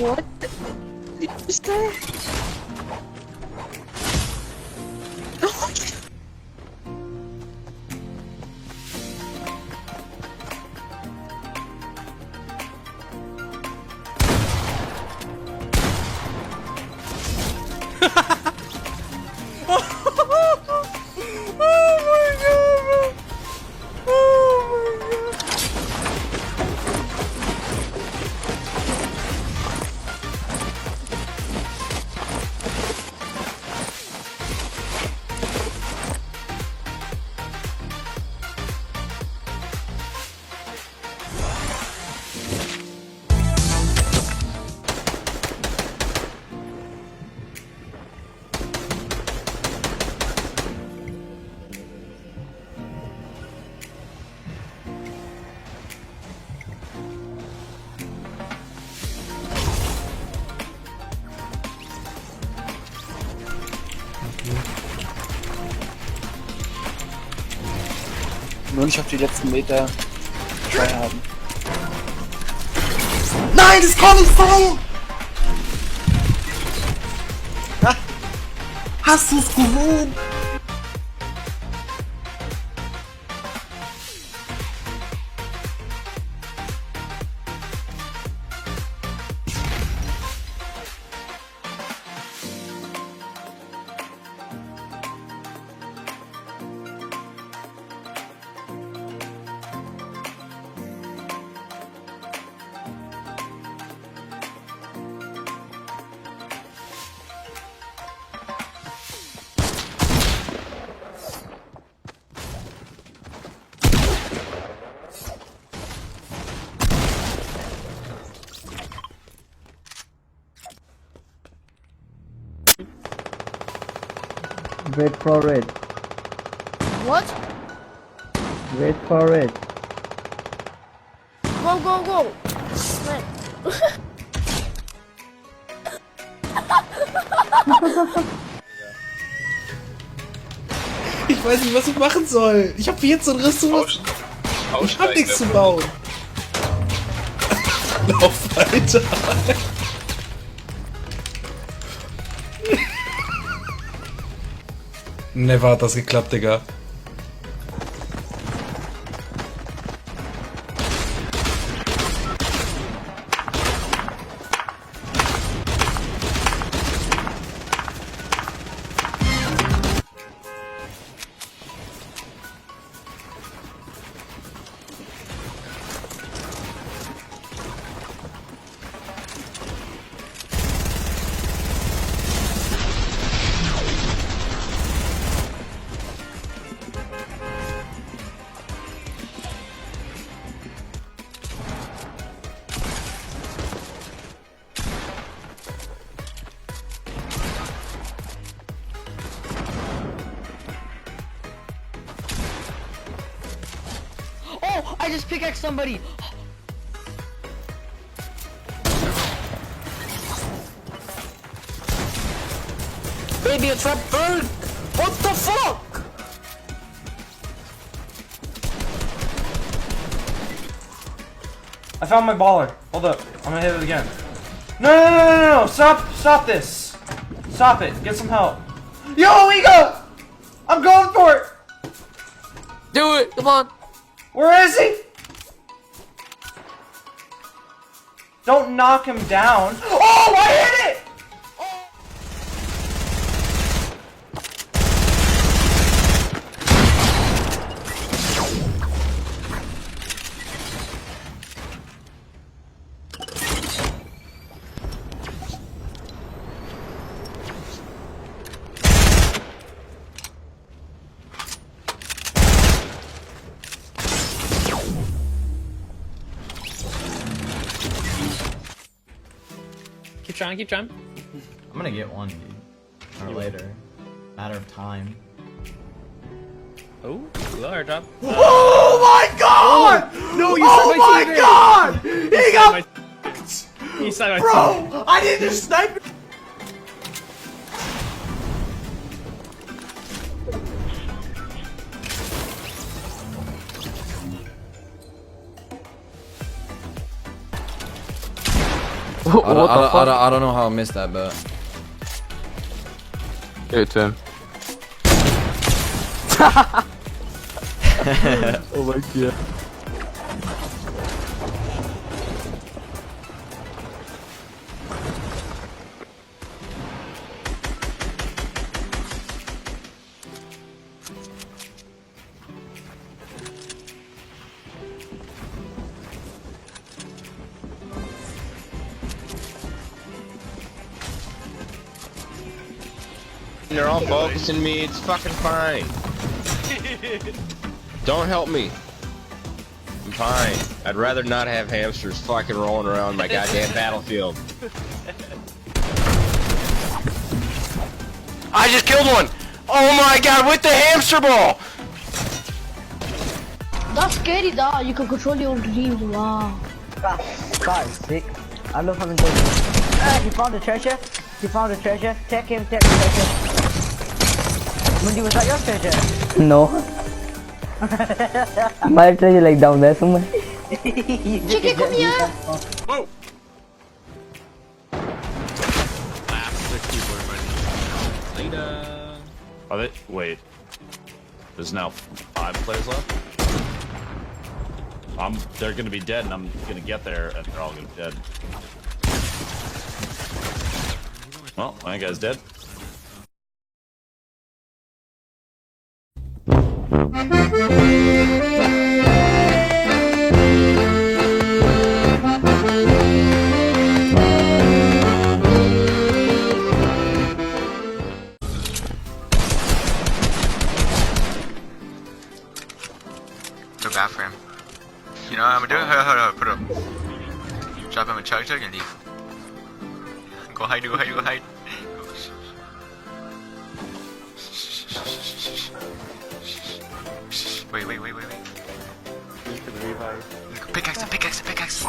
What did you say? Oh my god. Nur nicht auf die letzten Meter frei haben. Nein, das kann nicht sein! Hast du's gesehen? Wait for it. What? Wait for it. Go, go, go! Smack. Ich weiß nicht, was ich machen soll. Ich habe jetzt so ein Restaurant. Ich hab nichts zu bauen. Lauf weiter. Never hat das geklappt, Digga. Oh, I just pickaxed somebody! Baby, a trap bird! What the fuck? I found my baller. Hold up. I'm gonna hit it again. No! Stop this. Stop it. Get some help. Yo, Ego! I'm going for it! Do it, come on! Where is he? Don't knock him down. Oh, I hit it! Keep trying. I'm gonna get one, dude. Or later. Matter of time. Oh, lower drop. Oh my god! Oh, no, you oh my god! He got He said my bro! I didn't just snipe it! I don't know how I missed that, but. Hey, Tim. Oh my god. They're all focusing me, it's fucking fine. Don't help me. I'm fine. I'd rather not have hamsters fucking rolling around my goddamn battlefield. I just killed one! Oh my god, with the hamster ball! That's scary, that you can control your dreams. Wow. That is sick. I love having those. He found a treasure. He found a treasure. Take him, take the treasure. Mundi, was that your treasure? No. My treasure like down there somewhere. Chicken, come here. Whoa! Are they? Wait. There's now 5 players left? They're gonna be dead and I'm gonna get there and they're all gonna be dead. Well, my guy's dead. Feel bad for him. You know what I'm gonna do? Hold on, put him. Drop him a chug and leave. Go hide, go hide, go hide. Wait. Pickaxe, pickaxe.